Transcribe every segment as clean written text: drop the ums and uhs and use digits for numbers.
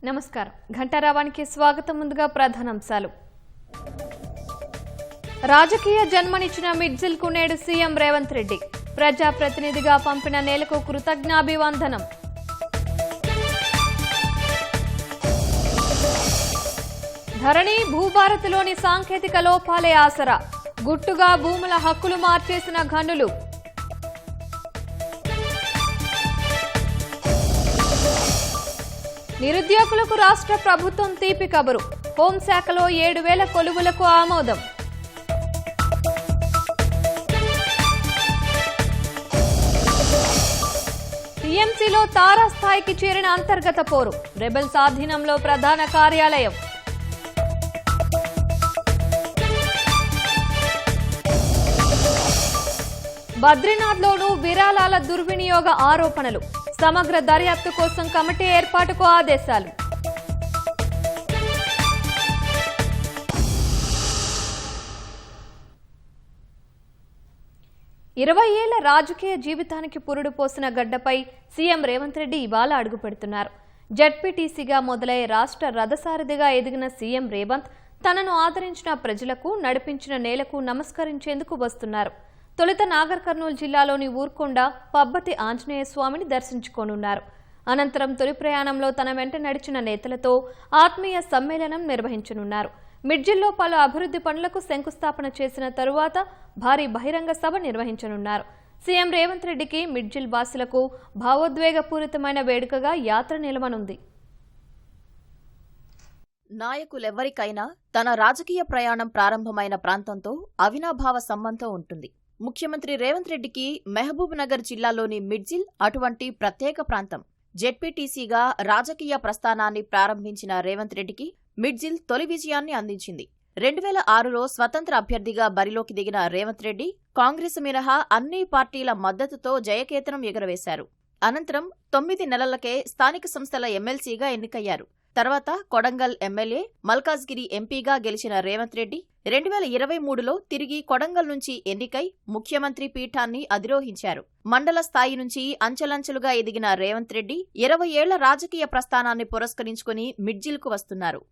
నమస్కారం. ఘంటారావానికి స్వాగతం. ముందుగా ప్రధానాంశాలు. రాజకీయ జన్మనిచ్చిన మిడ్జిల్ కు నేడు సీఎం రేవంత్ రెడ్డి ప్రజాప్రతినిధిగా పంపిన నేలకు కృతజ్ఞాభివందనం. ధరణి భూభారతిలోని సాంకేతిక లోపాలే ఆసరా, గుట్టుగా భూముల హక్కులు మార్చేసిన గనులు. నిరుద్యోగులకు రాష్ట్ర ప్రభుత్వం తీపి కబురు, హోంశాఖలో 7,000 కొలువులకు ఆమోదం. టీఎంసీలో తారాస్థాయికి చేరిన అంతర్గత పోరు, రెబెల్స్ ఆధీనంలో ప్రధాన కార్యాలయం. బద్రీనాథ్లోనూ విరాళాల దుర్వినియోగ ఆరోపణలు, సమగ్ర దర్యాప్తు కోసం కమిటీ ఏర్పాటుకు ఆదేశాలు. ఇరవై ఏళ్ల రాజకీయ జీవితానికి పురుడు పోసిన గడ్డపై సీఎం రేవంత్ రెడ్డి ఇవాళ అడుగుపెడుతున్నారు. జడ్పీటీసీగా మొదలై రాష్ట్ర రథసారథిగా ఎదిగిన సీఎం రేవంత్ తనను ఆదరించిన ప్రజలకు, నడిపించిన నేలకు నమస్కరించేందుకు వస్తున్నారు. తొలుత నాగర్ కర్నూలు జిల్లాలోని ఊర్కొండ పబ్బతి ఆంజనేయ స్వామిని దర్శించుకోనున్నారు. అనంతరం తొలి ప్రయాణంలో తన వెంట నడిచిన నేతలతో ఆత్మీయ సమ్మేళనం నిర్వహించనున్నారు. మిడ్జిల్లో పలు అభివృద్ధి పనులకు శంకుస్థాపన చేసిన తరువాత భారీ బహిరంగ సభ నిర్వహించనున్నారు. సీఎం రేవంత్ రెడ్డికి మిడ్జిల్ వాసులకు భావోద్వేగపూరితమైన వేడుకగా యాత్ర నిలవనుంది. నాయకులెవ్వరికైనా తన రాజకీయ ప్రయాణం ప్రారంభమైన ప్రాంతంతో అవినాభావ సంబంధం ఉంటుంది. ముఖ్యమంత్రి రేవంత్ రెడ్డికి మహబూబ్ నగర్ జిల్లాలోని మిడ్జిల్ అటువంటి ప్రత్యేక ప్రాంతం. జెడ్పీటీసీగా రాజకీయ ప్రస్థానాన్ని ప్రారంభించిన రేవంత్ రెడ్డికి మిడ్జిల్ తొలి విజయాన్ని అందించింది. 2006లో స్వతంత్ర అభ్యర్థిగా బరిలోకి దిగిన రేవంత్ రెడ్డి కాంగ్రెస్ మినహా అన్ని పార్టీల మద్దతుతో జయకేతనం ఎగురవేశారు. అనంతరం 9 నెలలకే స్థానిక సంస్థల ఎమ్మెల్సీగా ఎన్నికయ్యారు. తర్వాత కొడంగల్ ఎమ్మెల్యే, మల్కాజ్గిరి ఎంపీగా గెలిచిన రేవంత్ రెడ్డి 2023లో తిరిగి కొడంగల్ నుంచి ఎన్నికై ముఖ్యమంత్రి పీఠాన్ని అధిరోహించారు. మండల స్థాయి నుంచి అంచెలంచెలుగా ఎదిగిన రేవంత్ రెడ్డి 20 ఏళ్ల రాజకీయ ప్రస్థానాన్ని పురస్కరించుకుని మిడ్జిల్కు వస్తున్నారు.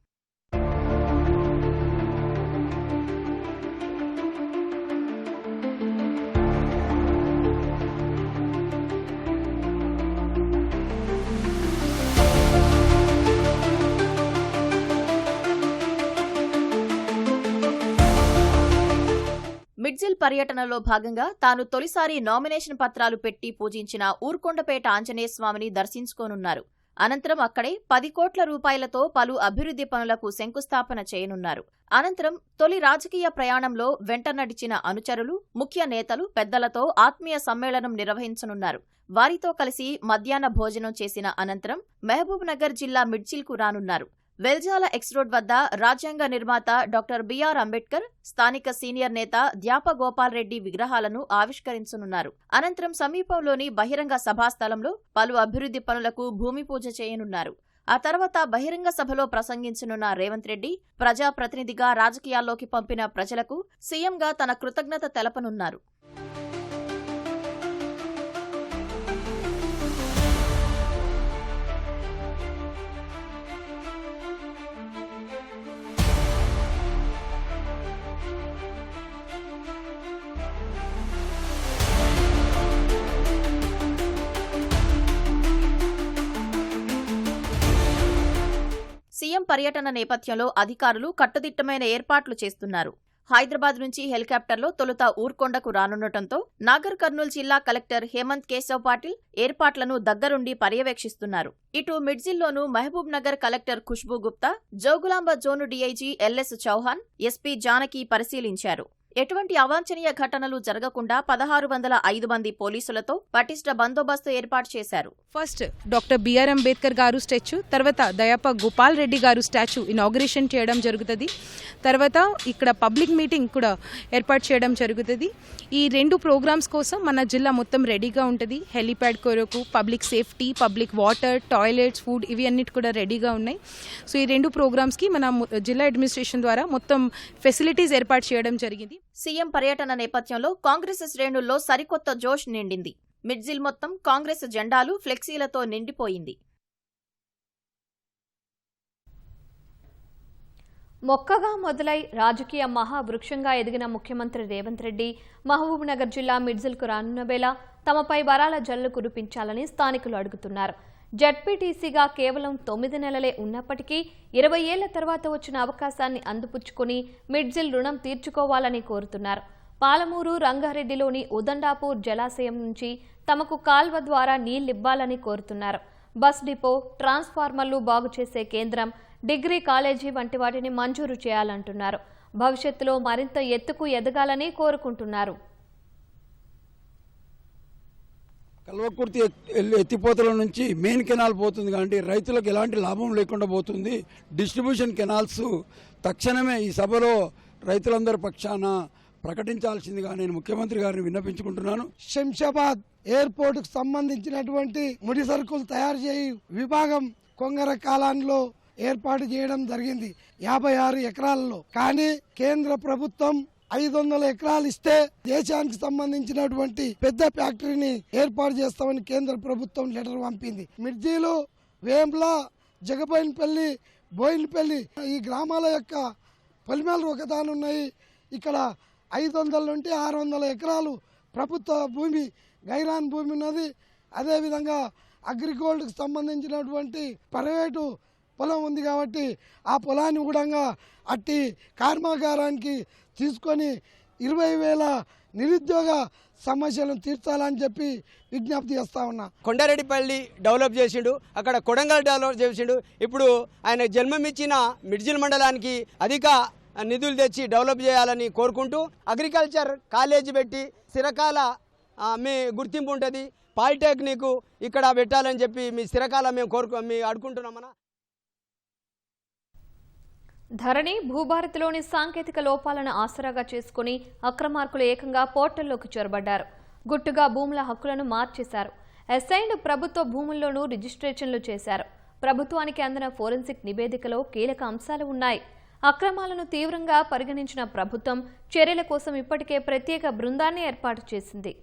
మిడ్జిల్ పర్యటనలో భాగంగా తాను తొలిసారి నామినేషన్ పత్రాలు పెట్టి పూజించిన ఊర్కొండపేట ఆంజనేయ స్వామిని దర్శించుకోనున్నారు. అనంతరం అక్కడే 10 కోట్ల రూపాయలతో పలు అభివృద్ధి పనులకు శంకుస్థాపన చేయనున్నారు. అనంతరం తొలి రాజకీయ ప్రయాణంలో వెంట నడిచిన అనుచరులు, ముఖ్య నేతలు, పెద్దలతో ఆత్మీయ సమ్మేళనం నిర్వహించనున్నారు. వారితో కలిసి మధ్యాహ్న భోజనం చేసిన అనంతరం మహబూబ్ నగర్ జిల్లా మిడ్జిల్కు రానున్నారు. వెల్జాల ఎక్స్ రోడ్ వద్ద రాజ్యాంగ నిర్మాత డాక్టర్ బిఆర్ అంబేద్కర్, స్థానిక సీనియర్ నేత ధ్యాప గోపాల్ రెడ్డి విగ్రహాలను ఆవిష్కరించనున్నారు. అనంతరం సమీపంలోని బహిరంగ సభాస్థలంలో పలు అభివృద్ధి పనులకు భూమి పూజ చేయనున్నారు. ఆ తర్వాత బహిరంగ సభలో ప్రసంగించనున్న రేవంత్ రెడ్డి ప్రజాప్రతినిధిగా రాజకీయాల్లోకి పంపిన ప్రజలకు సీఎంగా తన కృతజ్ఞత తెలపనున్నారు. సీఎం పర్యటన నేపథ్యంలో అధికారులు కట్టుదిట్టమైన ఏర్పాట్లు చేస్తున్నారు. హైదరాబాద్ నుంచి హెలికాప్టర్లో తొలుత ఊర్కొండకు రానుండటంతో నాగర్ కర్నూలు జిల్లా కలెక్టర్ హేమంత్ కేశవ్ పాటిల్ ఏర్పాట్లను దగ్గరుండి పర్యవేక్షిస్తున్నారు. ఇటు మిడ్జిల్లోనూ Mahbubnagar collector Khushboo Gupta, Jogulamba zone DIG LS Chauhan, SP Janaki పరిశీలించారు. ఎటువంటి అవాంఛనీయ ఘటనలు జరగకుండా 1605 మంది పోలీసులతో పటిష్ట బందోబస్తు ఏర్పాటు చేశారు. ఫస్ట్ డాక్టర్ బిఆర్ అంబేద్కర్ గారు స్టాచ్యూ, తర్వాత దయాప గోపాల్ రెడ్డి గారు స్టాచ్యూ ఇనాగ్రేషన్ చేయడం జరుగుతుంది. తర్వాత ఇక్కడ పబ్లిక్ మీటింగ్ కూడా ఏర్పాటు చేయడం జరుగుతుంది. ఈ 2 ప్రోగ్రామ్స్ కోసం మన జిల్లా మొత్తం రెడీగా ఉంటుంది. హెలిప్యాడ్ కొరకు, public safety, public water, toilets, food ఇవి అన్నిటి కూడా రెడీగా ఉన్నాయి. సో ఈ 2 ప్రోగ్రామ్స్కి మన జిల్లా అడ్మినిస్ట్రేషన్ ద్వారా మొత్తం ఫెసిలిటీస్ ఏర్పాటు చేయడం జరిగింది. సీఎం పర్యటన నేపథ్యంలో కాంగ్రెస్ శ్రేణుల్లో సరికొత్త జోష్ నిండింది. మిడ్జిల్ మొత్తం కాంగ్రెస్ జెండాలు, ఫ్లెక్సీలతో నిండిపోయింది. మొక్కగా మొదలై రాజకీయ మహావృక్షంగా ఎదిగిన ముఖ్యమంత్రి రేవంత్ రెడ్డి మహబూబ్నగర్ జిల్లా మిడ్జిల్కు రానున్న వేళ తమపై వరాల జల్లు కురిపించాలని స్థానికులు అడుగుతున్నారు. జడ్పీటీసీగా కేవలం 9 నెలలే ఉన్నప్పటికీ 20 ఏళ్ల తర్వాత వచ్చిన అవకాశాన్ని అందిపుచ్చుకుని మిడ్జిల్ రుణం తీర్చుకోవాలని కోరుతున్నారు. పాలమూరు రంగారెడ్డిలోని ఉదండాపూర్ జలాశయం నుంచి తమకు కాల్వ ద్వారా నీళ్లివ్వాలని కోరుతున్నారు. బస్ డిపో, ట్రాన్స్ఫార్మర్లు బాగు చేసే కేంద్రం, డిగ్రీ కాలేజీ వంటి వాటిని మంజూరు చేయాలంటున్నారు. భవిష్యత్తులో మరింత ఎత్తుకు ఎదగాలని కోరుకుంటున్నారు. కల్వకుర్తి ఎత్తిపోతల నుంచి మెయిన్ కెనాల్ పోతుంది కాబట్టి రైతులకు ఎలాంటి లాభం లేకుండా పోతుంది. డిస్ట్రిబ్యూషన్ కెనాల్స్ తక్షణమే ఈ సభలో రైతులందరి పక్షాన ప్రకటించాల్సిందిగా నేను ముఖ్యమంత్రి గారిని విన్నపించుకుంటున్నాను. శంషాబాద్ ఎయిర్పోర్ట్ కు సంబంధించినటువంటి ముడి సరుకులు తయారు చేయి విభాగం కొంగర కాలాన్లో ఏర్పాటు చేయడం జరిగింది 56 ఎకరాలలో. కానీ కేంద్ర ప్రభుత్వం 500 ఎకరాలు ఇస్తే దేశానికి సంబంధించినటువంటి పెద్ద ఫ్యాక్టరీని ఏర్పాటు చేస్తామని కేంద్ర ప్రభుత్వం లెటర్ పంపింది. మిర్జీలు, వేంబ్ల, జగబోయినపల్లి, బోయినపల్లి ఈ గ్రామాల యొక్క పొలిమేలు ఒకదాని ఉన్నాయి. ఇక్కడ 500 నుండి 600 ఎకరాలు ప్రభుత్వ భూమి, గైరాన్ భూమి ఉన్నది. అదేవిధంగా అగ్రిగోల్డ్కి సంబంధించినటువంటి ప్రైవేటు పొలం ఉంది కాబట్టి ఆ పొలాన్ని కూడా అట్టి కర్మాగారానికి తీసుకొని 20,000 నిరుద్యోగ సమస్యలను తీర్చాలని చెప్పి విజ్ఞప్తి చేస్తా ఉన్నా. కొండారెడ్డిపల్లి డెవలప్ చేసిండు, అక్కడ కొడంగల్ డెవలప్ చేసిండు. ఇప్పుడు ఆయన జన్మమిచ్చిన మిడ్జిల్ మండలానికి అధిక నిధులు తెచ్చి డెవలప్ చేయాలని కోరుకుంటూ అగ్రికల్చర్ కాలేజీ పెట్టి చిరకాల మీ గుర్తింపు ఉంటుంది, పాలిటెక్నిక్ ఇక్కడ పెట్టాలని చెప్పి మీ చిరకాల మేము అడుగుతున్నామన్నా. ధరణి భూభారతిలోని సాంకేతిక లోపాలను ఆసరాగా చేసుకుని అక్రమార్కులు ఏకంగా పోర్టల్లోకి చొరబడ్డారు. గుట్టుగా భూముల హక్కులను మార్చేశారు. అసైన్డ్ ప్రభుత్వ భూముల్లోనూ రిజిస్ట్రేషన్లు చేశారు. ప్రభుత్వానికి అందిన ఫోరెన్సిక్ నివేదికలో కీలక అంశాలు ఉన్నాయి. అక్రమాలను తీవ్రంగా పరిగణించిన ప్రభుత్వం చర్యల కోసం ఇప్పటికే ప్రత్యేక బృందాన్ని ఏర్పాటు చేసింది.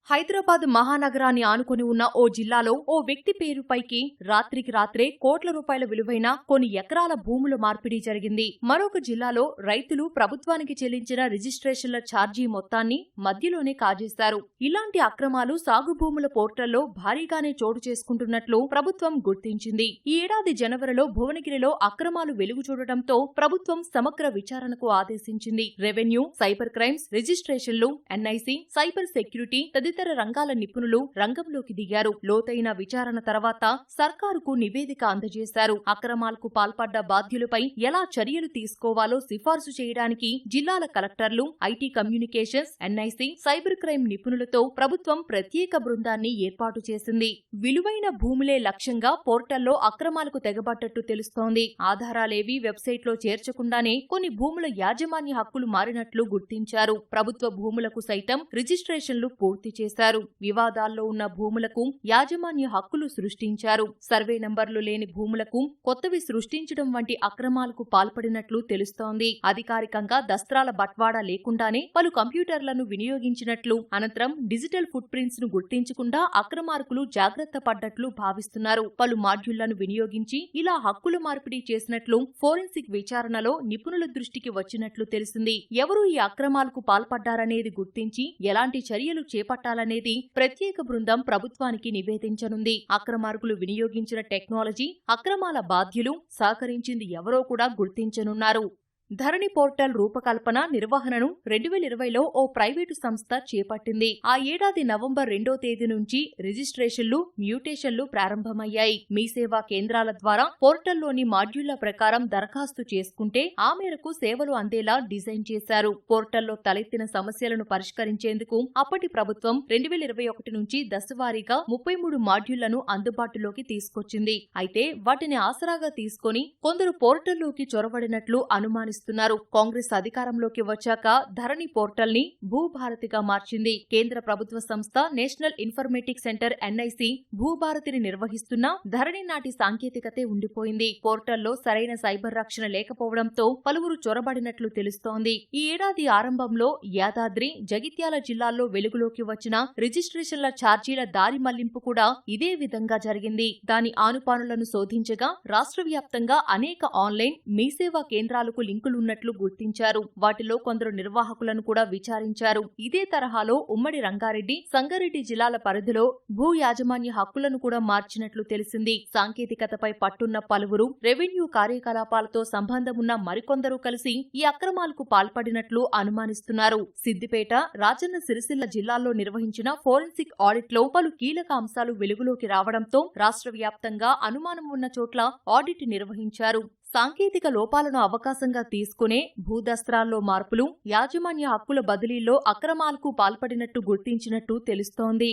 హైదరాబాద్ మహానగరాన్ని ఆనుకుని ఉన్న ఓ జిల్లాలో ఓ వ్యక్తి పేరుపైకి రాత్రికి రాత్రే కోట్ల రూపాయల విలువైన కొన్ని ఎకరాల భూముల మార్పిడి జరిగింది. మరొక జిల్లాలో రైతులు ప్రభుత్వానికి చెల్లించిన రిజిస్ట్రేషన్ల ఛార్జీ మొత్తాన్ని మధ్యలోనే కాజేశారు. ఇలాంటి అక్రమాలు సాగు భూముల పోర్టల్లో భారీగానే చోటు చేసుకుంటున్నట్లు ప్రభుత్వం గుర్తించింది. ఈ ఏడాది జనవరిలో భువనగిరిలో అక్రమాలు వెలుగు చూడటంతో ప్రభుత్వం సమగ్ర విచారణకు ఆదేశించింది. రెవెన్యూ, సైబర్ క్రైమ్స్, రిజిస్ట్రేషన్లు, ఎన్ఐసి, సైబర్ సెక్యూరిటీ తదితర రంగాల నిపుణులు రంగంలోకి దిగారు. లోతైన విచారణ తర్వాత సర్కారుకు నివేదిక అందజేశారు. అక్రమాలకు పాల్పడ్డ బాధ్యులపై ఎలా చర్యలు తీసుకోవాలో సిఫార్సు చేయడానికి జిల్లాల కలెక్టర్లు, IT communications, NIC, cyber crime నిపుణులతో ప్రభుత్వం ప్రత్యేక బృందాన్ని ఏర్పాటు చేసింది. విలువైన భూములే లక్ష్యంగా పోర్టల్లో అక్రమాలకు తెగబడ్డట్టు తెలుస్తోంది. ఆధారాలేవీ వెబ్సైట్లో చేర్చకుండానే కొన్ని భూముల యాజమాన్య హక్కులు మారినట్లు గుర్తించారు. ప్రభుత్వ భూములకు సైతం రిజిస్ట్రేషన్లు పూర్తి చేశారు. వివాదాల్లో ఉన్న భూములకు యాజమాన్య హక్కులు సృష్టించారు. సర్వే నంబర్లు లేని భూములకు కొత్తవి సృష్టించడం వంటి అక్రమాలకు పాల్పడినట్లు తెలుస్తోంది. అధికారికంగా దస్త్రాల బట్వాడా లేకుండానే పలు కంప్యూటర్లను వినియోగించినట్లు, అనంతరం డిజిటల్ ఫుట్ ప్రింట్స్ ను గుర్తించకుండా అక్రమార్కులు జాగ్రత్త పడ్డట్లు భావిస్తున్నారు. పలు మాడ్యూళ్లను వినియోగించి ఇలా హక్కుల మార్పిడి చేసినట్లు ఫోరెన్సిక్ విచారణలో నిపుణుల దృష్టికి వచ్చినట్లు తెలిసింది. ఎవరు ఈ అక్రమాలకు పాల్పడ్డారనేది గుర్తించి ఎలాంటి చర్యలు చేపట్టాలనేది ప్రత్యేక బృందం ప్రభుత్వానికి నివేదించనుంది. అక్రమార్కులు వినియోగించిన టెక్నాలజీ, అక్రమాల బాధ్యులు, సహకరించింది ఎవరో కూడా గుర్తించనున్నారు. ధరణి పోర్టల్ రూపకల్పన, నిర్వహణను 2020లో ఓ ప్రైవేటు సంస్థ చేపట్టింది. ఆ ఏడాది నవంబర్ 2వ తేదీ నుంచి రిజిస్ట్రేషన్లు, మ్యూటేషన్లు ప్రారంభమయ్యాయి. మీ సేవా కేంద్రాల ద్వారా పోర్టల్లోని మాడ్యూళ్ల ప్రకారం దరఖాస్తు చేసుకుంటే ఆ మేరకు సేవలు అందేలా డిజైన్ చేశారు. పోర్టల్లో తలెత్తిన సమస్యలను పరిష్కరించేందుకు అప్పటి ప్రభుత్వం 2021 నుంచి దశవారీగా 33 మాడ్యూళ్లను అందుబాటులోకి తీసుకొచ్చింది. అయితే వాటిని ఆసరాగా తీసుకుని కొందరు పోర్టల్లోకి చొరబడినట్లు అనుమానిస్తున్నారు. భావిస్తున్నారు. కాంగ్రెస్ అధికారంలోకి వచ్చాక ధరణి పోర్టల్ ని భూభారతిగా మార్చింది. కేంద్ర ప్రభుత్వ సంస్థ నేషనల్ ఇన్ఫర్మేటిక్ సెంటర్ NIC భూభారతిని నిర్వహిస్తున్న ధరణి నాటి సాంకేతికతే ఉండిపోయింది. పోర్టల్లో సరైన సైబర్ రక్షణ లేకపోవడంతో పలువురు చొరబడినట్లు తెలుస్తోంది. ఈ ఏడాది ఆరంభంలో యాదాద్రి, జగిత్యాల జిల్లాల్లో వెలుగులోకి వచ్చిన రిజిస్ట్రేషన్ల ఛార్జీల దారి మళ్లింపు కూడా ఇదే విధంగా జరిగింది. దాని ఆనుపానులను శోధించగా రాష్ట్ర వ్యాప్తంగా అనేక ఆన్లైన్ మీసేవా కేంద్రాలకు లింకులున్నట్లు గుర్తించారు. వాటిలో కొందరు నిర్వాహకులను కూడా విచారించారు. ఇదే తరహాలో ఉమ్మడి రంగారెడ్డి, సంగారెడ్డి జిల్లాల పరిధిలో భూ యాజమాన్య హక్కులను కూడా మార్చినట్లు తెలిసింది. సాంకేతికతపై పట్టున్న పలువురు రెవెన్యూ కార్యకలాపాలతో సంబంధమున్న మరికొందరు కలిసి ఈ అక్రమాలకు పాల్పడినట్లు అనుమానిస్తున్నారు. సిద్దిపేట, రాజన్న సిరిసిల్ల జిల్లాల్లో నిర్వహించిన ఫోరెన్సిక్ ఆడిట్లో పలు కీలక అంశాలు వెలుగులోకి రావడంతో రాష్ట్ర వ్యాప్తంగా అనుమానం ఉన్న చోట్ల ఆడిట్ నిర్వహించారు. సాంకేతిక లోపాలను అవకాశంగా తీసుకునే భూదస్త్రాల్లో మార్పులు, యాజమాన్య హక్కుల బదిలీలో అక్రమాలకు పాల్పడినట్టు గుర్తించినట్టు తెలుస్తోంది.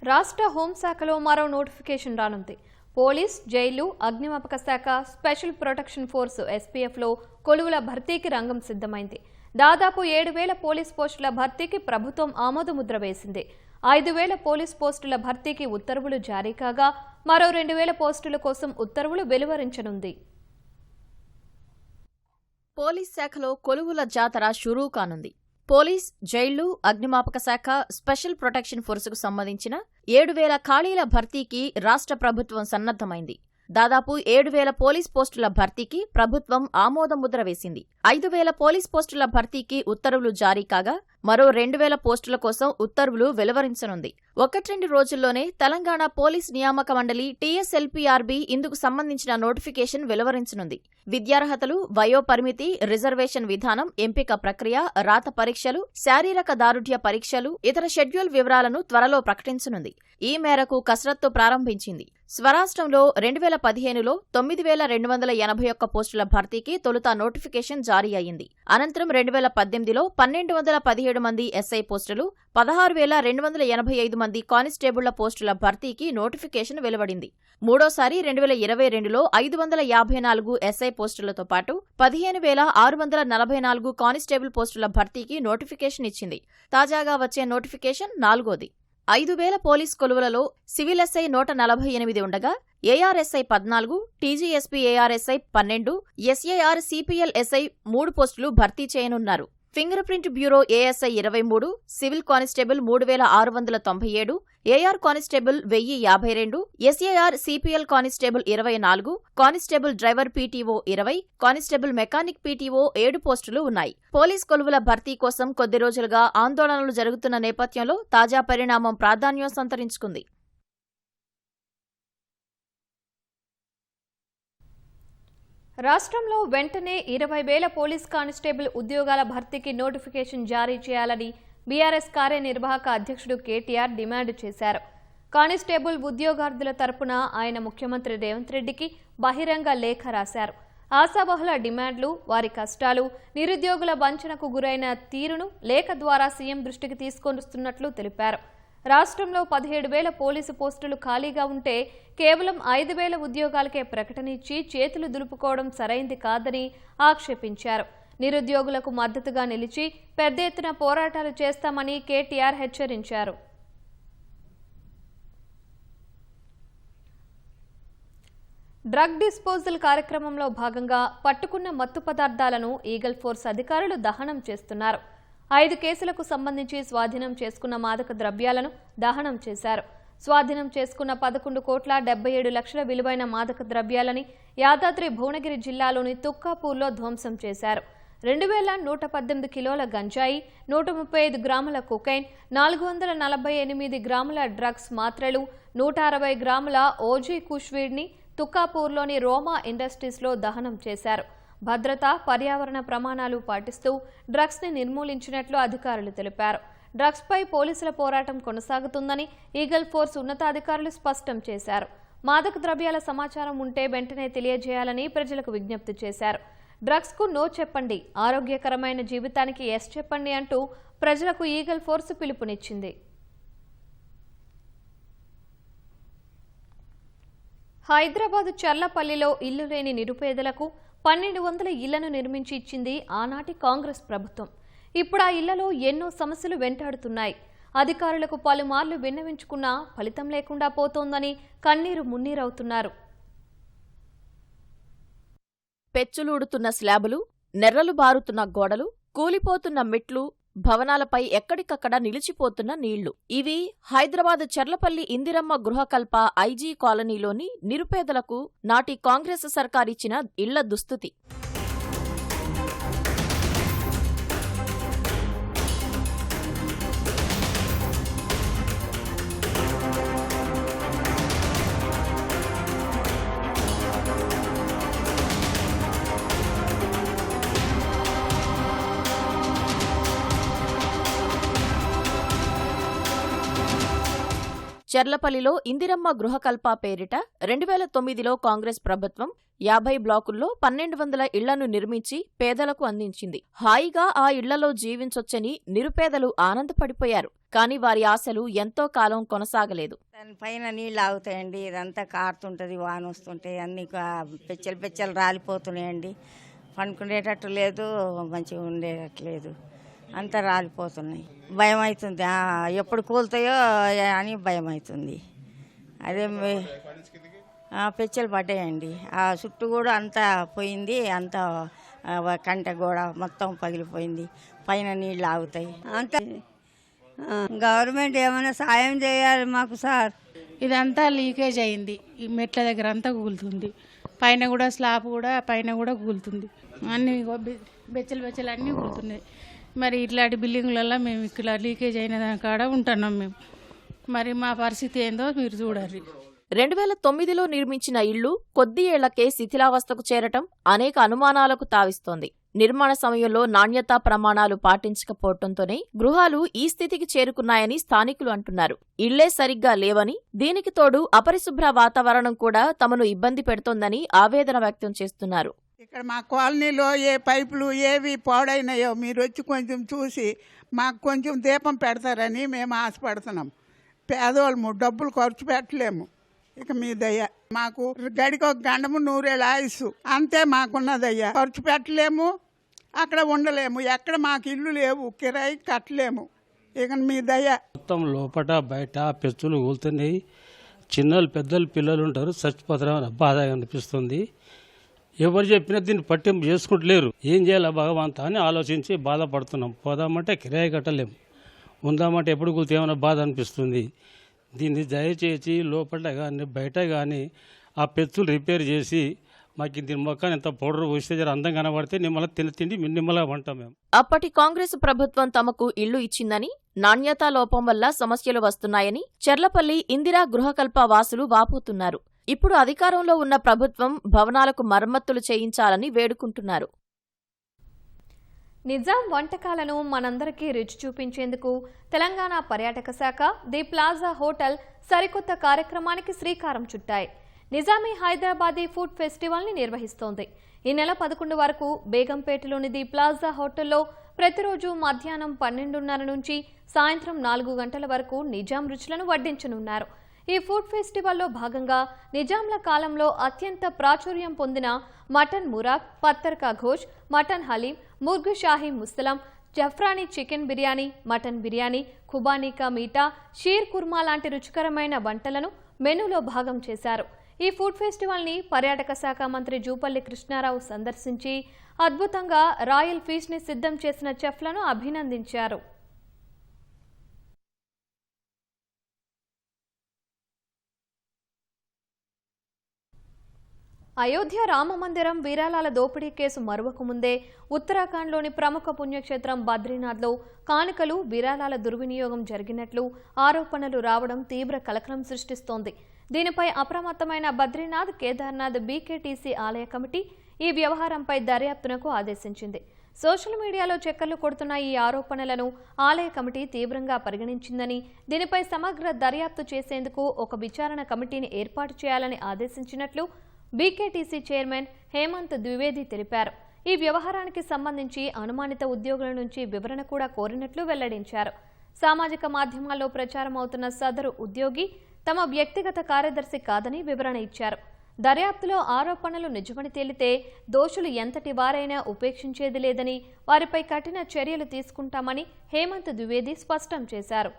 రాష్ట్ర హోంశాఖలో మరో నోటిఫికేషన్ రానుంది. పోలీస్, జైలు, అగ్నిమాపక శాఖ, స్పెషల్ ప్రొటెక్షన్ ఫోర్స్ SPFలో కొలువుల భర్తీకి రంగం సిద్ధమైంది. దాదాపు 7,000 పోలీస్ పోస్టుల భర్తీకి ప్రభుత్వం ఆమోదముద్ర వేసింది. 5,000 పోలీస్ పోస్టుల భర్తీకి ఉత్తర్వులు జారీ కాగా మరో 2,000 పోస్టుల కోసం ఉత్తర్వులు వెలువరించనుంది. పోలీస్ శాఖలో కొలువుల జాతర షురూ కానుంది. పోలీస్, జైళ్లు, అగ్నిమాపక శాఖ, స్పెషల్ ప్రొటెక్షన్ ఫోర్సుకు సంబంధించిన 7,000 ఖాళీల భర్తీకి రాష్ట్ర ప్రభుత్వం సన్నద్దమైంది. దాదాపు 7,000 పోలీస్ పోస్టుల భర్తీకి ప్రభుత్వం ఆమోదముద్ర వేసింది. 5,000 పోలీస్ పోస్టుల భర్తీకి ఉత్తర్వులు జారీ కాగా మరో 2,000 పోస్టుల కోసం ఉత్తర్వులు వెలువరించనుంది. 1-2 రోజుల్లోనే తెలంగాణ పోలీస్ నియామక మండలి TSLPRB ఇందుకు సంబంధించిన నోటిఫికేషన్ వెలువరించనుంది. విద్యార్హతలు, వయోపరిమితి, రిజర్వేషన్ విధానం, ఎంపిక ప్రక్రియ, రాత పరీక్షలు, శారీరక దారుఢ్య పరీక్షలు, ఇతర షెడ్యూల్ వివరాలను త్వరలో ప్రకటించనుంది. ఈ మేరకు కసరత్తు ప్రారంభించింది. స్వరాష్ట్రంలో 2015లో 9,281 పోస్టుల భర్తీకి తొలుత నోటిఫికేషన్ జారీ అయింది. అనంతరం 2018లో 1,217 మంది SI పోస్టులు, 16,285 మంది కానిస్టేబుళ్ల పోస్టుల భర్తీకి నోటిఫికేషన్ వెలువడింది. మూడోసారి 2022లో 554 SI పోస్టులతో పాటు 15,644 కానిస్టేబుల్ పోస్టుల భర్తీకి నోటిఫికేషన్ ఇచ్చింది. తాజాగా వచ్చే నోటిఫికేషన్ 4వది. 5,000 పోలీస్ కొలువులలో సివిల్ SI 148 ఉండగా ARSI 14, TGSP ARSI 12, SAR CPL SI 3 పోస్టులు భర్తీ చేయనున్నారు. Finger print bureau ASI 23, civil constable 3,697, AR constable 1,052, SAR CPL constable 24, constable driver PTO 20, constable mechanic PTO 7 పోస్టులు ఉన్నాయి. పోలీస్ కొలువుల భర్తీ కోసం కొద్ది రోజులుగా ఆందోళనలు జరుగుతున్న నేపథ్యంలో తాజా పరిణామం ప్రాధాన్యం సంతరించుకుంది. రాష్ట్రంలో వెంటనే 20,000 పోలీస్ కానిస్టేబుల్ ఉద్యోగాల భర్తీకి నోటిఫికేషన్ జారీ చేయాలని బీఆర్ఎస్ కార్యనిర్వాహక అధ్యక్షుడు కేటీఆర్ డిమాండ్ చేశారు. కానిస్టేబుల్ ఉద్యోగార్థుల తరపున ఆయన ముఖ్యమంత్రి రేవంత్ రెడ్డికి బహిరంగ లేఖ రాశారు. ఆశాబహుళ డిమాండ్లు, వారి కష్టాలు, నిరుద్యోగుల వంచనకు గురైన తీరును లేఖ ద్వారా సీఎం దృష్టికి తీసుకొస్తున్నట్లు తెలిపారు. రాష్ట్రంలో 17,000 పోలీసు పోస్టులు ఖాళీగా ఉంటే కేవలం 5,000 ఉద్యోగాలకే ప్రకటన ఇచ్చి చేతులు దులుపుకోవడం సరైంది కాదని ఆక్షేపించారు. నిరుద్యోగులకు మద్దతుగా నిలిచి పెద్ద ఎత్తున పోరాటాలు చేస్తామని కేటీఆర్ హెచ్చరించారు. డ్రగ్ డిస్పోజల్ కార్యక్రమంలో భాగంగా పట్టుకున్న మత్తు పదార్థాలను ఈగల్ ఫోర్స్ అధికారులు దహనం చేస్తున్నారు. 5 కేసులకు సంబంధించి స్వాధీనం చేసుకున్న మాదక ద్రవ్యాలను దహనం చేశారు. స్వాధీనం చేసుకున్న 11,77,00,000 విలువైన మాదక ద్రవ్యాలని యాదాద్రి భువనగిరి జిల్లాలోని తుక్కాపూర్లో ధ్వంసం చేశారు. 2,118 కిలోల గంజాయి, 135 గ్రాముల కొకైన్, 448 గ్రాముల డ్రగ్స్ మాత్రలు, 160 గ్రాముల ఓజీ కుష్వీడ్ని తుక్కాపూర్లోని రోమా ఇండస్ట్రీస్లో దహనం చేశారు. భద్రత, పర్యావరణ ప్రమాణాలు పాటిస్తూ డ్రగ్స్ని నిర్మూలించినట్లు అధికారులు తెలిపారు. డ్రగ్స్పై పోలీసుల పోరాటం కొనసాగుతుందని ఈగల్ ఫోర్స్ ఉన్నతాధికారులు స్పష్టం చేశారు. మాదక ద్రవ్యాల సమాచారం ఉంటే వెంటనే తెలియజేయాలని ప్రజలకు విజ్ఞప్తి చేశారు. డ్రగ్స్కు నో చెప్పండి, ఆరోగ్యకరమైన జీవితానికి ఎస్ చెప్పండి అంటూ ప్రజలకు ఈగల్ ఫోర్స్ పిలుపునిచ్చింది. హైదరాబాద్ చర్లపల్లిలో ఇల్లు లేని నిరుపేదలకు 1200 ఇళ్లను నిర్మించి ఇచ్చింది ఆనాటి కాంగ్రెస్ ప్రభుత్వం. ఇప్పుడు ఆ ఇళ్లలో ఎన్నో సమస్యలు వెంటాడుతున్నాయి. అధికారులకు పలుమార్లు విన్నవించుకున్నా ఫలితం లేకుండా పోతోందని కన్నీరు మున్నీరవుతున్నారు. పెచ్చులూడుతున్న స్లాబులు, నెర్రలు బారుతున్న గోడలు, కూలిపోతున్న మెట్లు, భవనాలపై ఎక్కడికక్కడ నిలిచిపోతున్న నీళ్లు. ఇవి హైదరాబాద్ చర్లపల్లి ఇందిరమ్మ గృహకల్ప ఐజీ కాలనీలోని నిరుపేదలకు నాటి కాంగ్రెస్ సర్కారిచ్చిన ఇళ్ల దుస్థితి. చర్లపల్లిలో ఇందిరమ్మ గృహకల్ప పేరిట 2009లో కాంగ్రెస్ ప్రభుత్వం 50 బ్లాకుల్లో 1200 ఇళ్లను నిర్మించి పేదలకు అందించింది. హాయిగా ఆ ఇళ్లలో జీవించొచ్చని నిరుపేదలు ఆనందపడిపోయారు. కాని వారి ఆశలు ఎంతో కాలం కొనసాగలేదు. పైన నీళ్ళు ఆగుతాయండి, ఇదంతా కారుతుంటది, వాన వస్తుంటే అన్ని పెచ్చలు రాలిపోతున్నాయండి. పండుకునేటట్టు లేదు, మంచిగా ఉండేటట్టు లేదు, అంతా రాలిపోతున్నాయి. భయం అవుతుంది, ఎప్పుడు కూలుతాయో అని భయం అవుతుంది. అదే పెచ్చలు పడ్డాయండి, ఆ చుట్టూ కూడా అంతా పోయింది, అంతా కంట కూడా మొత్తం పగిలిపోయింది. పైన నీళ్ళు ఆగుతాయి. అంత గవర్నమెంట్ ఏమైనా సాయం చేయాలి మాకు సార్. ఇదంతా లీకేజ్ అయింది, ఈ మెట్ల దగ్గర అంతా కూలుతుంది, పైన కూడా స్లాబ్ కూడా పైన కూడా కూలుతుంది, అన్ని బెచ్చలు అన్నీ కూలుతున్నాయి. మరి ఇట్లాంటి బిల్డింగ్లలో మేము ఇక్కడ లీకేజ్ అయిన కాడ ఉంటున్నాం మేము. మరి మా పరిస్థితి ఏందో మీరు చూడాలి. 2009లో నిర్మించిన ఇళ్లు కొద్ది ఏళ్లకే శిథిలావస్థకు చేరటం అనేక అనుమానాలకు తావిస్తోంది. నిర్మాణ సమయంలో నాణ్యతా ప్రమాణాలు పాటించకపోవడంతోనే గృహాలు ఈ స్థితికి చేరుకున్నాయని స్థానికులు అంటున్నారు. ఇళ్లే సరిగ్గా లేవని, దీనికి తోడు అపరిశుభ్ర వాతావరణం కూడా తమను ఇబ్బంది పెడుతోందని ఆవేదన వ్యక్తం చేస్తున్నారు. ఇక్కడ మా కాలనీలో ఏ పైపులు ఏవి పాడైనాయో మీరు వచ్చి కొంచెం చూసి మాకు కొంచెం దీపం పెడతారని మేము ఆశపడుతున్నాం. పేదవాళ్ళము, డబ్బులు ఖర్చు పెట్టలేము. ఇక మీ దయ మాకు గడికి ఒక గండము 100 ఏళ్ళ ఆయుసు అంతే మాకున్నదయ్యా. ఖర్చు పెట్టలేము, అక్కడ ఉండలేము, ఎక్కడ మాకు ఇల్లు లేవు, కిరాయి కట్టలేము. ఇక మీ దయ. మొత్తం లోపల బయట పెచ్చులు కూలుతున్నాయి. చిన్నలు పెద్దలు పిల్లలు ఉంటారు, చచ్చిపోతారని బాధగా అనిపిస్తుంది. ఎవరు చెప్పినా దీన్ని పట్టింపు చేసుకుంటలేరు. ఏం చేయాలి భగవంతా అని ఆలోచించి బాధపడుతున్నాం. పోదామంటే కిరాయి కట్టలేము, ఉందామంటే ఎప్పుడు కూలితే ఏమైనా బాధ అనిపిస్తుంది. దీన్ని దయచేసి లోపల కానీ బయట కానీ ఆ పెచ్చులు రిపేర్ చేసి మాకు దీని మొక్కని ఎంత పౌడర్ పోస్తే జర అందం కనబడితే నిమ్మల తిండి నిమ్మలా వంటాం మేము. అప్పటి కాంగ్రెస్ ప్రభుత్వం తమకు ఇళ్లు ఇచ్చిందని, నాణ్యతా లోపం వల్ల సమస్యలు వస్తున్నాయని చర్లపల్లి ఇందిరా గృహకల్ప వాసులు వాపోతున్నారు. ఇప్పుడు అధికారంలో ఉన్న ప్రభుత్వం భవనాలకు మరమ్మతులు చేయించాలని వేడుకుంటున్నారు. నిజాం వంటకాలను మనందరికీ రుచి చూపించేందుకు తెలంగాణ పర్యాటక శాఖ ది ప్లాజా హోటల్ సరికొత్త కార్యక్రమానికి శ్రీకారం చుట్టాయి. నిజామీ హైదరాబాదీ ఫుడ్ ఫెస్టివల్ని నిర్వహిస్తోంది. ఈ నెల 11 వరకు బేగంపేటలోని ది ప్లాజా హోటల్లో ప్రతిరోజు మధ్యాహ్నం 12:30 నుంచి సాయంత్రం 4 గంటల వరకు నిజాం రుచులను వడ్డించనున్నారు. ఈ ఫుడ్ ఫెస్టివల్లో భాగంగా నిజాంల కాలంలో అత్యంత ప్రాచుర్యం పొందిన mutton marag, patthar ka gosht, mutton haleem, murgh shahi musallam, zafrani chicken biryani, mutton biryani, khubani ka meetha, shear kurma లాంటి రుచికరమైన వంటలను మెనూలో భాగం చేశారు. ఈ ఫుడ్ ఫెస్టివల్ని పర్యాటక శాఖ మంత్రి జూపల్లి కృష్ణారావు సందర్శించి అద్భుతంగా రాయల్ ఫీస్ట్ని సిద్ధం చేసిన చెఫ్లను అభినందించారు. అయోధ్య రామమందిరం విరాళాల దోపిడీ కేసు మరువకు ముందే ఉత్తరాఖండ్లోని ప్రముఖ పుణ్యక్షేత్రం బద్రీనాథ్లో కానుకలు, విరాళాల దుర్వినియోగం జరిగినట్లు ఆరోపణలు రావడం తీవ్ర కలకలం సృష్టిస్తోంది. దీనిపై అప్రమత్తమైన బద్రీనాథ్, కేదార్నాథ్ బీకేటీసీ ఆలయ కమిటీ ఈ వ్యవహారంపై దర్యాప్తునకు ఆదేశించింది. సోషల్ మీడియాలో చక్కర్లు కొడుతున్న ఈ ఆరోపణలను ఆలయ కమిటీ తీవ్రంగా పరిగణించిందని, దీనిపై సమగ్ర దర్యాప్తు చేసేందుకు ఒక విచారణ కమిటీని ఏర్పాటు చేయాలని ఆదేశించినట్లు బీకేటీసీ చైర్మన్ హేమంత్ ద్వివేది తెలిపారు. ఈ వ్యవహారానికి సంబంధించి అనుమానిత ఉద్యోగుల నుంచి వివరణ కూడా కోరినట్లు వెల్లడించారు. సామాజిక మాధ్యమాల్లో ప్రచారం అవుతున్న సదరు ఉద్యోగి తమ వ్యక్తిగత కార్యదర్శి కాదని వివరణ ఇచ్చారు. దర్యాప్తులో ఆరోపణలు నిజమని తేలితే దోషులు ఎంతటి వారైనా ఉపేక్షించేది లేదని, వారిపై కఠిన చర్యలు తీసుకుంటామని హేమంత్ ద్వివేది స్పష్టం చేశారు.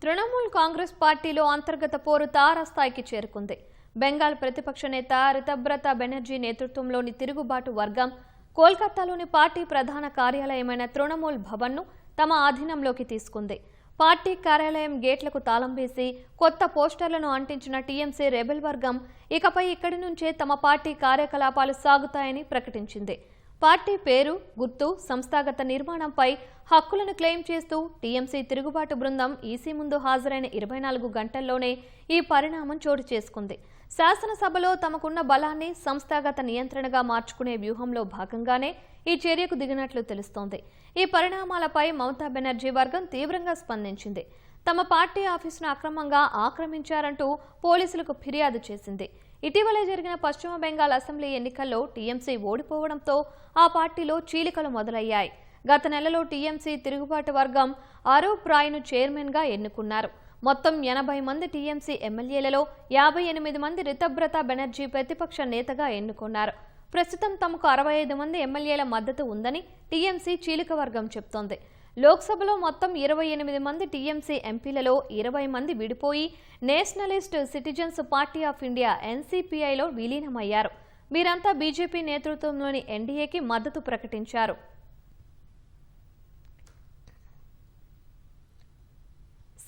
తృణమూల్ కాంగ్రెస్ పార్టీలో అంతర్గత పోరు తారాస్థాయికి చేరుకుంది. బెంగాల్ ప్రతిపక్ష నేత రితబ్రత బెనర్జీ నేతృత్వంలోని తిరుగుబాటు వర్గం కోల్కతాలోని పార్టీ ప్రధాన కార్యాలయమైన తృణమూల్ భవన్ను తమ ఆధీనంలోకి తీసుకుంది. పార్టీ కార్యాలయం గేట్లకు తాళం వేసి కొత్త పోస్టర్లను అంటించిన టీఎంసీ రెబెల్ వర్గం ఇకపై ఇక్కడి నుంచే తమ పార్టీ కార్యకలాపాలు సాగుతాయని ప్రకటించింది. పార్టీ పేరు, గుర్తు, సంస్థాగత నిర్మాణంపై హక్కులను క్లెయిమ్ చేస్తూ టీఎంసీ తిరుగుబాటు బృందం ఈసీ ముందు హాజరైన 24 గంటల్లోనే ఈ పరిణామం చోటు చేసుకుంది. శాసనసభలో తమకున్న బలాన్ని సంస్థాగత నియంత్రణగా మార్చుకునే వ్యూహంలో భాగంగానే ఈ చర్యకు దిగినట్లు తెలుస్తోంది. ఈ పరిణామాలపై మమతా బెనర్జీ వర్గం తీవ్రంగా స్పందించింది. తమ పార్టీ ఆఫీసును అక్రమంగా ఆక్రమించారంటూ పోలీసులకు ఫిర్యాదు చేసింది. ఇటీవలే జరిగిన పశ్చిమ బెంగాల్ అసెంబ్లీ ఎన్నికల్లో టీఎంసీ ఓడిపోవడంతో ఆ పార్టీలో చీలికలు మొదలయ్యాయి. గత నెలలో టీఎంసీ తిరుగుబాటు వర్గం అరూప్ రాయ్ను చైర్మన్గా ఎన్నుకున్నారు. మొత్తం 80 మంది టీఎంసీ ఎమ్మెల్యేలలో 58 మంది రితబ్రత బెనర్జీ ప్రతిపక్ష నేతగా ఎన్నుకున్నారు. ప్రస్తుతం తమకు 65 మంది ఎమ్మెల్యేల మద్దతు ఉందని టీఎంసీ చీలిక వర్గం చెబుతోంది. లోక్సభలో మొత్తం 28 మంది టీఎంసీ ఎంపీలలో 20 మంది విడిపోయి nationalist citizens party of India ఎన్సీపీఐలో విలీనమయ్యారు. వీరంతా బీజేపీ నేతృత్వంలోని ఎన్డీఏకి మద్దతు ప్రకటించారు.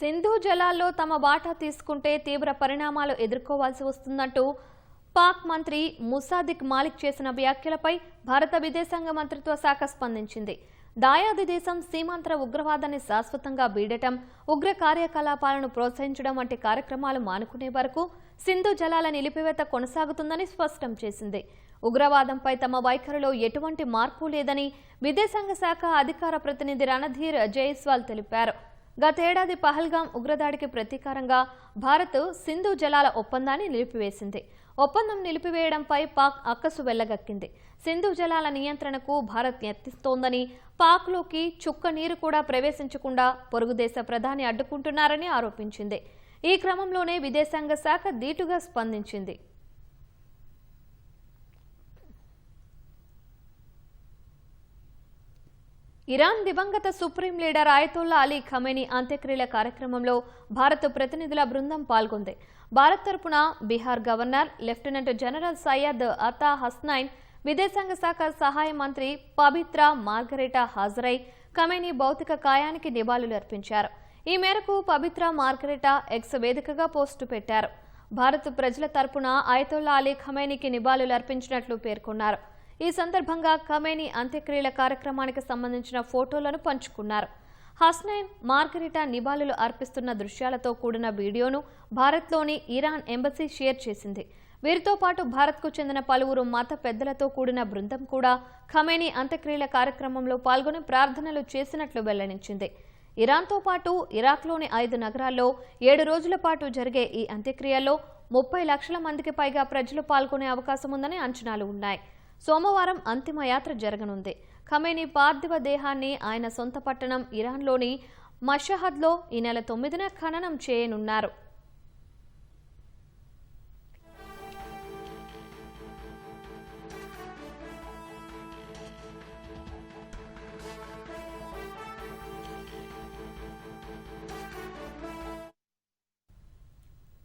సింధు జలాల్లో తమ వాటా తీసుకుంటే తీవ్ర పరిణామాలు ఎదుర్కోవాల్సి వస్తుందంటూ పాక్ మంత్రి ముసాదిక్ మాలిక్ చేసిన వ్యాఖ్యలపై భారత విదేశాంగ మంత్రిత్వ శాఖ స్పందించింది. దాయాది దేశం సీమాంతర ఉగ్రవాదాన్ని శాశ్వతంగా వీడటం, ఉగ్ర కార్యకలాపాలను ప్రోత్సహించడం వంటి కార్యక్రమాలు మానుకునే వరకు సింధు జలాల నిలిపివేత కొనసాగుతుందని స్పష్టం చేసింది. ఉగ్రవాదంపై తమ వైఖరిలో ఎటువంటి మార్పు లేదని విదేశాంగ శాఖ అధికార ప్రతినిధి రణధీర్ జైస్వాల్ తెలిపారు. గతేడాది పహల్గాం ఉగ్రదాడికి ప్రతీకారంగా భారత్ సింధు జలాల ఒప్పందాన్ని నిలిపివేసింది. ఒప్పందం నిలిపివేయడంపై పాక్ అక్కసు వెళ్లగక్కింది. సింధు జలాల నియంత్రణకు భారత్ యత్నిస్తోందని, పాక్లోకి చుక్క నీరు కూడా ప్రవేశించకుండా పొరుగుదేశ ప్రధాని అడ్డుకుంటున్నారని ఆరోపించింది. ఈ క్రమంలోనే విదేశాంగ శాఖ ధీటుగా స్పందించింది. ఇరాన్ దివంగత supreme leader Ayatollah Ali Khamenei అంత్యక్రియల కార్యక్రమంలో భారత ప్రతినిధుల బృందం పాల్గొంది. భారత్ తరపున Bihar governor lieutenant general Syed Ata Hasnain, విదేశాంగ శాఖ సహాయ మంత్రి పబిత్రా మార్గరెటా హాజరై ఖమేనీ భౌతిక కాయానికి నివాళులు అర్పించారు. ఈ మేరకు పబిత్రా మార్గరెటా ఎక్స్ వేదికగా పోస్టు పెట్టారు. భారత ప్రజల తరపున ఆయతొల్లా అలీ ఖమేనీకి నివాళులు అర్పించినట్లు పేర్కొన్నారు. ఈ సందర్భంగా ఖమేనీ అంత్యక్రియల కార్యక్రమానికి సంబంధించిన ఫోటోలను పంచుకున్నారు. హస్నైన్, మార్గరెటా నివాళులు అర్పిస్తున్న దృశ్యాలతో కూడిన వీడియోను భారత్లోని ఇరాన్ ఎంబసీ షేర్ చేసింది. వీరితో పాటు భారత్కు చెందిన పలువురు మత పెద్దలతో కూడిన బృందం కూడా ఖమేనీ అంత్యక్రియల కార్యక్రమంలో పాల్గొని ప్రార్థనలు చేసినట్లు వెల్లడించింది. ఇరాన్తో పాటు ఇరాక్లోని 5 నగరాల్లో 7 రోజుల పాటు జరిగే ఈ అంత్యక్రియల్లో 30 లక్షల మందికి పైగా ప్రజలు పాల్గొనే అవకాశం ఉందని అంచనాలు ఉన్నాయి. సోమవారం అంతిమ యాత్ర జరగనుంది. ఖమేనీ పార్థివ దేహాన్ని ఆయన సొంత పట్టణం ఇరాన్లోని మషహద్లో ఈ నెల 9న ఖననం చేయనున్నారు.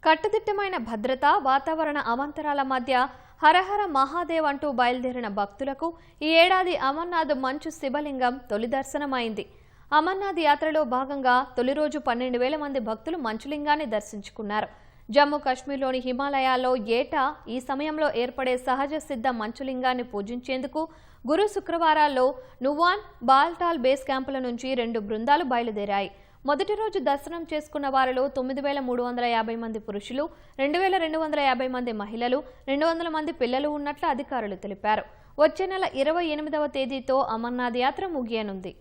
కట్టుదిట్టమైన భద్రత, వాతావరణ అవాంతరాల మధ్య హరహర మహాదేవ్ అంటూ బయలుదేరిన భక్తులకు ఈ ఏడాది అమర్నాథ్ మంచు శివలింగం తొలి దర్శనమైంది. అమర్నాథ్ యాత్రలో భాగంగా తొలి రోజు 12,000 మంది భక్తులు మంచులింగాన్ని దర్శించుకున్నారు. జమ్మూ కాశ్మీర్లోని హిమాలయాల్లో ఏటా ఈ సమయంలో ఏర్పడే సహజ సిద్ధ మంచులింగాన్ని పూజించేందుకు గురు శుక్రవారాల్లో నువాన్, బాల్టాల్ బేస్ క్యాంపుల నుంచి 2 బృందాలు బయలుదేరాయి. మొదటి రోజు దర్శనం చేసుకున్న వారిలో 9,350 మంది పురుషులు, 2,250 మంది మహిళలు, 200 మంది పిల్లలు ఉన్నట్లు అధికారులు తెలిపారు. వచ్చే నెల 28వ తేదీతో అమర్నాథ్ యాత్ర ముగియనుంది.